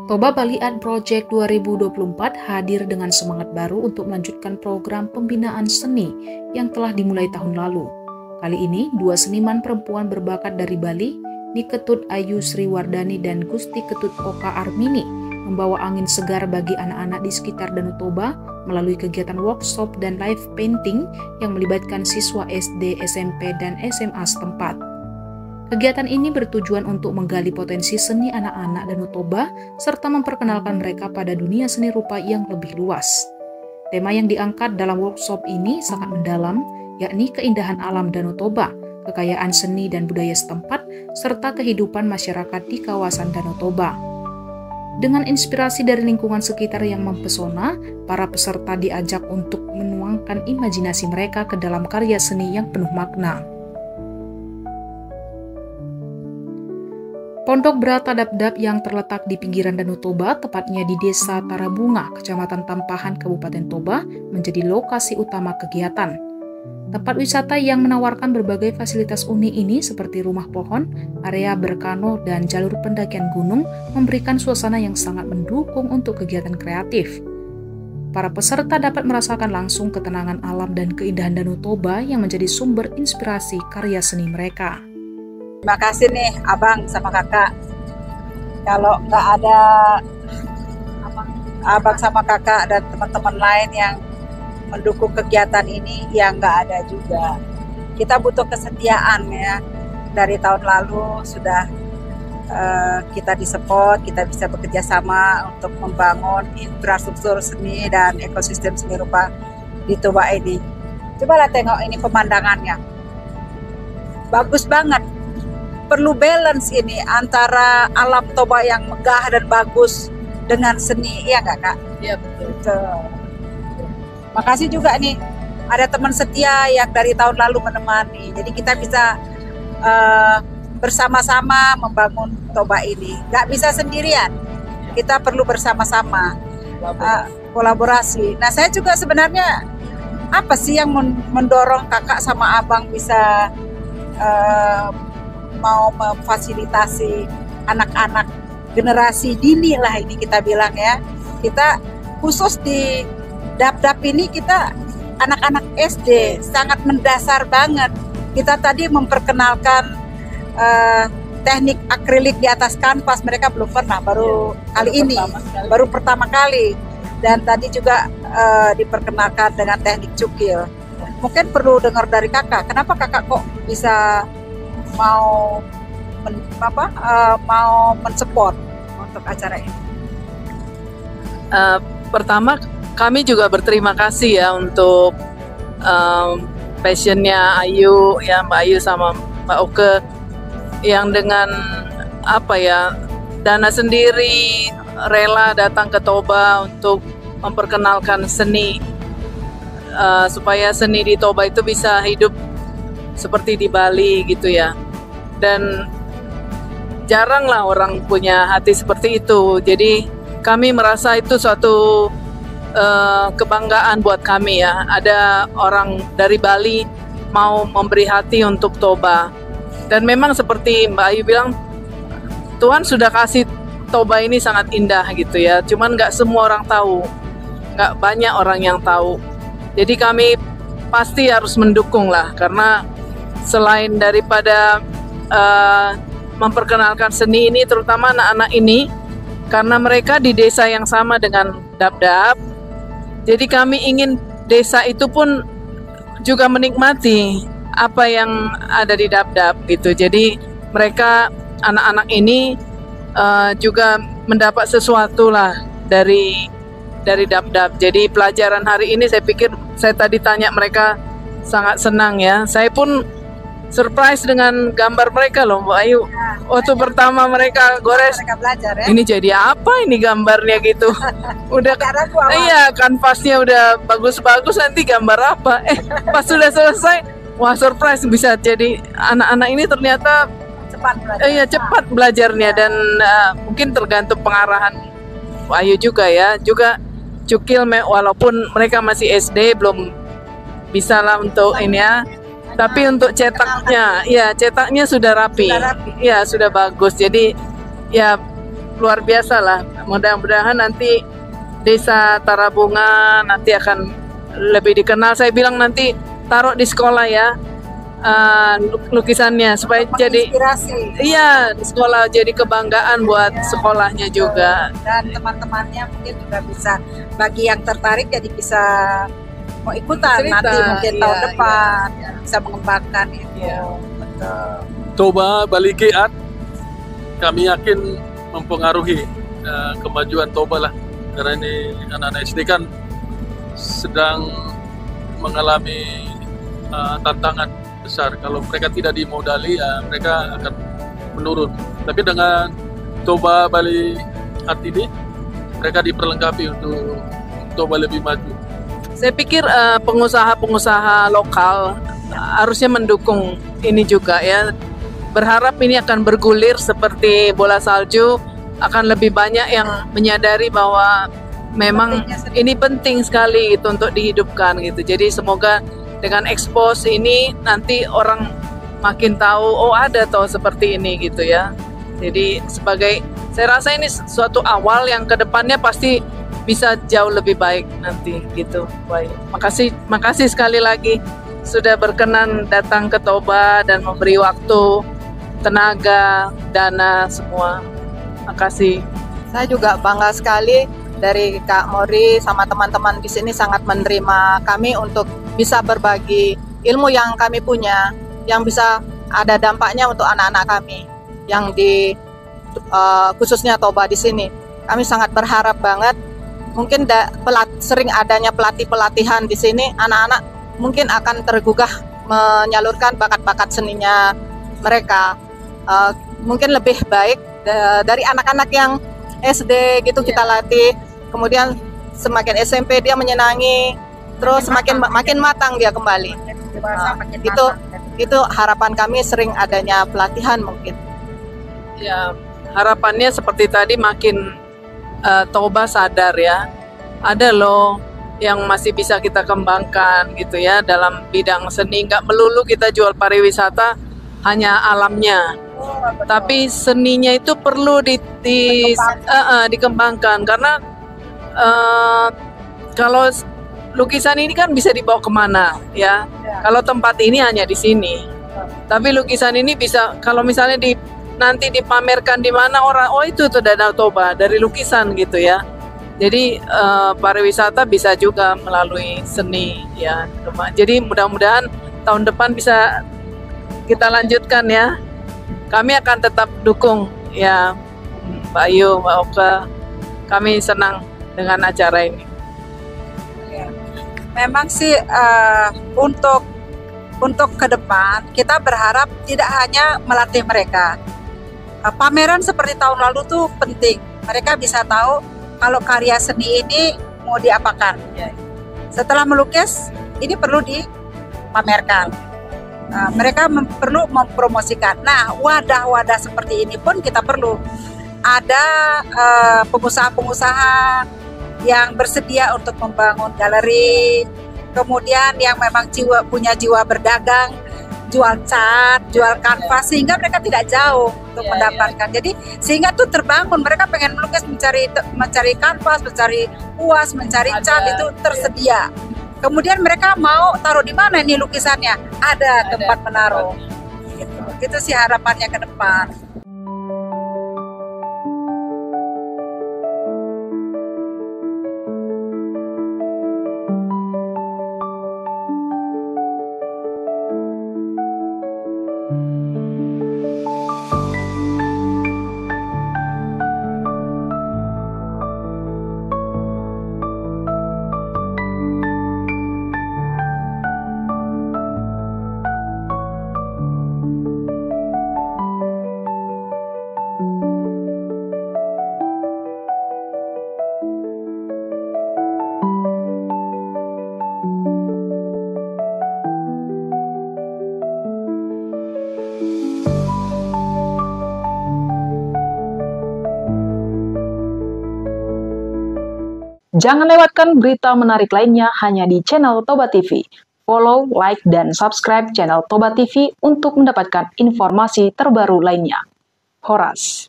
Toba Bali Art Project 2024 hadir dengan semangat baru untuk melanjutkan program pembinaan seni yang telah dimulai tahun lalu. Kali ini, dua seniman perempuan berbakat dari Bali, Niketut Ayu Sriwardani dan Gusti Ketut Oka Armini, membawa angin segar bagi anak-anak di sekitar Danau Toba melalui kegiatan workshop dan live painting yang melibatkan siswa SD, SMP, dan SMA setempat. Kegiatan ini bertujuan untuk menggali potensi seni anak-anak Danau Toba serta memperkenalkan mereka pada dunia seni rupa yang lebih luas. Tema yang diangkat dalam workshop ini sangat mendalam, yakni keindahan alam Danau Toba, kekayaan seni dan budaya setempat, serta kehidupan masyarakat di kawasan Danau Toba. Dengan inspirasi dari lingkungan sekitar yang mempesona, para peserta diajak untuk menuangkan imajinasi mereka ke dalam karya seni yang penuh makna. Pondok Brata Dap-Dap yang terletak di pinggiran Danau Toba, tepatnya di Desa Tarabunga, Kecamatan Tampahan, Kabupaten Toba, menjadi lokasi utama kegiatan. Tempat wisata yang menawarkan berbagai fasilitas unik ini seperti rumah pohon, area berkano, dan jalur pendakian gunung memberikan suasana yang sangat mendukung untuk kegiatan kreatif. Para peserta dapat merasakan langsung ketenangan alam dan keindahan Danau Toba yang menjadi sumber inspirasi karya seni mereka. Terima kasih nih abang sama kakak. Kalau nggak ada abang sama kakak dan teman-teman lain yang mendukung kegiatan ini, ya nggak ada juga. Kita butuh kesetiaan ya. Dari tahun lalu sudah kita disupport, kita bisa bekerja sama untuk membangun infrastruktur seni dan ekosistem seni rupa di Toba ini. Cobalah tengok ini pemandangannya. Bagus banget. Perlu balance ini antara alam Toba yang megah dan bagus dengan seni, iya nggak kak? Iya betul. Makasih juga nih ada teman setia yang dari tahun lalu menemani, jadi kita bisa bersama-sama membangun Toba ini. Nggak bisa sendirian, kita perlu bersama-sama kolaborasi. Nah saya juga sebenarnya apa sih yang mendorong kakak sama abang bisa mau memfasilitasi anak-anak generasi dini lah ini kita bilang ya. Kita khusus di Dap-Dap ini kita anak-anak SD sangat mendasar banget. Kita tadi memperkenalkan teknik akrilik di atas kanvas, mereka belum pernah, baru pertama kali. Dan tadi juga diperkenalkan dengan teknik cukil. Mungkin perlu dengar dari kakak, kenapa kakak kok bisa mau mensupport untuk acara ini? Pertama kami juga berterima kasih ya untuk passionnya Ayu ya, Mbak Ayu sama Mbak Oke yang dengan dana sendiri rela datang ke Toba untuk memperkenalkan seni supaya seni di Toba itu bisa hidup seperti di Bali gitu ya. Dan jaranglah orang punya hati seperti itu. Jadi kami merasa itu suatu kebanggaan buat kami ya. Ada orang dari Bali mau memberi hati untuk Toba. Dan memang seperti Mbak Ayu bilang, Tuhan sudah kasih Toba ini sangat indah gitu ya. Cuman nggak semua orang tahu, nggak banyak orang yang tahu. Jadi kami pasti harus mendukung lah, karena selain daripada memperkenalkan seni ini, terutama anak-anak ini, karena mereka di desa yang sama dengan Dap-Dap, jadi kami ingin desa itu pun juga menikmati apa yang ada di Dap-Dap gitu. Jadi mereka, anak-anak ini juga mendapat sesuatu lah dari Dap-Dap. Jadi pelajaran hari ini saya pikir, saya tadi tanya mereka sangat senang ya. Saya pun surprise dengan gambar mereka loh Mbak Ayu. Waktu pertama mereka gores, belajar, ya? Ini jadi apa ini gambarnya gitu. Udah iya, kanvasnya udah bagus-bagus, nanti gambar apa? Pas sudah selesai, wah surprise, bisa jadi anak-anak ini ternyata cepat belajarnya. Dan mungkin tergantung pengarahan Mbak Ayu juga ya. Juga cukil walaupun mereka masih SD belum bisa lah untuk ini ya. Tapi untuk cetaknya, ya cetaknya sudah rapi, ya sudah bagus. Jadi ya luar biasa lah. Mudah-mudahan nanti Desa Tarabunga nanti akan lebih dikenal. Saya bilang nanti taruh di sekolah ya, lukisannya supaya jadi inspirasi. Iya, di sekolah jadi kebanggaan buat sekolahnya juga. Dan teman-temannya mungkin juga bisa, bagi yang tertarik jadi bisa mau ikutan Cerita, nanti mungkin iya, tahun depan iya. bisa mengembangkan itu. Iya. Betul. Toba Bali Art kami yakin mempengaruhi kemajuan Toba lah, karena ini anak-anak SD kan sedang mengalami tantangan besar. Kalau mereka tidak dimodali ya mereka akan menurun. Tapi dengan Toba Bali Art ini mereka diperlengkapi untuk Toba lebih maju. Saya pikir pengusaha-pengusaha lokal harusnya mendukung ini juga ya. Berharap ini akan bergulir seperti bola salju, akan lebih banyak yang menyadari bahwa memang ini penting sekali gitu untuk dihidupkan gitu. Jadi semoga dengan expose ini nanti orang makin tahu, oh ada toh seperti ini gitu ya. Jadi saya rasa ini suatu awal yang kedepannya pasti bisa jauh lebih baik nanti gitu. Baik, makasih sekali lagi sudah berkenan datang ke Toba dan memberi waktu, tenaga, dana semua. Makasih. Saya juga bangga sekali dari Kak Mori sama teman-teman di sini sangat menerima kami untuk bisa berbagi ilmu yang kami punya, yang bisa ada dampaknya untuk anak-anak kami yang di khususnya Toba di sini. Kami sangat berharap banget mungkin sering adanya pelatihan di sini, anak-anak mungkin akan tergugah menyalurkan bakat-bakat seninya mereka. Mungkin lebih baik dari anak-anak yang SD gitu kita latih, kemudian semakin SMP dia menyenangi, terus makin matang dia kembali. Itu harapan kami, sering adanya pelatihan mungkin. Ya, harapannya seperti tadi makin Toba sadar ya, ada loh yang masih bisa kita kembangkan gitu ya dalam bidang seni. Nggak melulu kita jual pariwisata hanya alamnya, tapi seninya itu perlu dikembangkan karena kalau lukisan ini kan bisa dibawa kemana ya. Kalau tempat ini hanya di sini, tapi lukisan ini bisa kalau misalnya nanti dipamerkan di mana orang, oh itu tuh Danau Toba dari lukisan gitu ya. Jadi pariwisata bisa juga melalui seni ya. Jadi mudah-mudahan tahun depan bisa kita lanjutkan ya. Kami akan tetap dukung ya Mbak Ayu, Mbak Oka. Kami senang dengan acara ini. Memang sih untuk ke depan kita berharap tidak hanya melatih mereka. Pameran seperti tahun lalu tuh penting. Mereka bisa tahu kalau karya seni ini mau diapakan. Setelah melukis, ini perlu dipamerkan. Mereka perlu mempromosikan. Nah, wadah-wadah seperti ini pun kita perlu. Ada pengusaha-pengusaha yang bersedia untuk membangun galeri, kemudian yang memang punya jiwa berdagang, jual cat, jual kanvas, sehingga mereka tidak jauh untuk mendapatkan. Jadi sehingga tuh terbangun, mereka pengen melukis, mencari kanvas, mencari kuas, mencari cat, itu tersedia. Kemudian mereka mau taruh di mana nih lukisannya? Ada tempat menaruh. Itu sih harapannya ke depan. Jangan lewatkan berita menarik lainnya hanya di channel Toba TV. Follow, like, dan subscribe channel Toba TV untuk mendapatkan informasi terbaru lainnya. Horas.